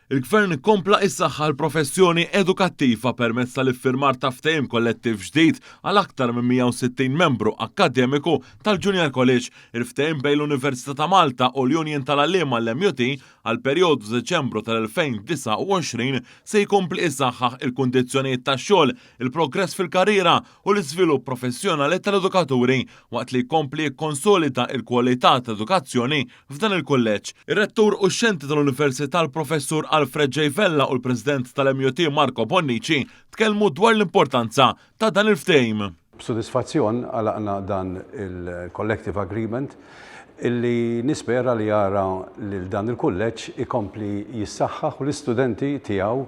Il-Gvern ikompla issaħħa l-professjoni edukattiva permezz tal-iffirmar ta' ftehim kollettiv ġdid għal aktar minn 160 membru akademiku tal-Junior College. Il-ftehim bejn l-Università ta' Malta u l-Union tal-Għalliema l-MUT għal perjodu Deċembru tal-2029 se jkompli issaħħaħ il-kundizzjonijiet tax-xogħol, il-progress fil-karriera u l-iżvilupp professjonali tal-edukaturi waqt li jkompli jikkonsolida l-kwalità ta' edukazzjoni f'dan il-kulleġġ. Ir-rettur u x-xenti tal-Università l-Professur Alfred J. Vella u l-President tal-MUT Marco Bonnici tkellmu dwar l-importanza ta' dan il-ftehim. B'sodisfazzjon għalaqna dan il-collective agreement illi nispera li jara li dan il-kulleġġ ikompli jissaħħaħ u l-istudenti tiegħu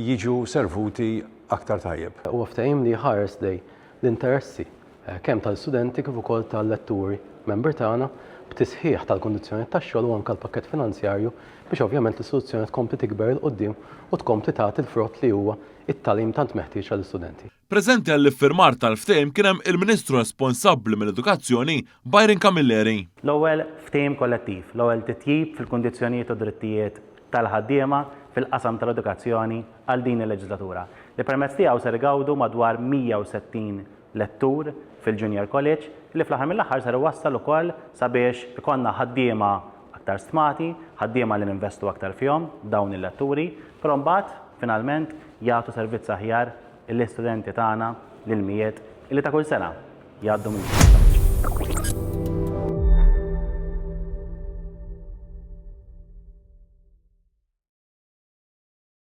jiġu servuti aktar tajjeb. Huwa ftehim li jħares dej l-interessi kemm tal-studenti kif ukoll tal-letturi member tagħna b'tisħiħ tal-kondizzjonijiet tax-xogħol u anke l-pakkett finanzjarju biex ovvjament l-istituzzjoni tkompli tikber il qudiem u tkompli tagħti l-frott li huwa it-tagħlim tant meħtieġ għall-istudenti. Preżenti għall-iffirmar tal-ftehim kien hemm il-Ministru responsabbli mill-Edukazzjoni Byron Camilleri. L-ewwel ftehim kollettiv, l-ewwel titjib fil-kundizzjonijiet u drittijiet tal-ħaddiema fil-qasam tal-edukazzjoni għal din il-leġislatura. Li permezz tiegħu ser igawdu madwar 160 lettur fil-Junior College li fl-aħħar mill-aħħar ser iwassal ukoll sabiex ikonna ħaddiema aktar stmati, ħaddiema li ninvestu aktar fihom dawn il-letturi, però mbagħad finalment jagħtu servizz aħjar lill-istudenti tagħna lil mijiet illi ta' kull sena jgħaddu minn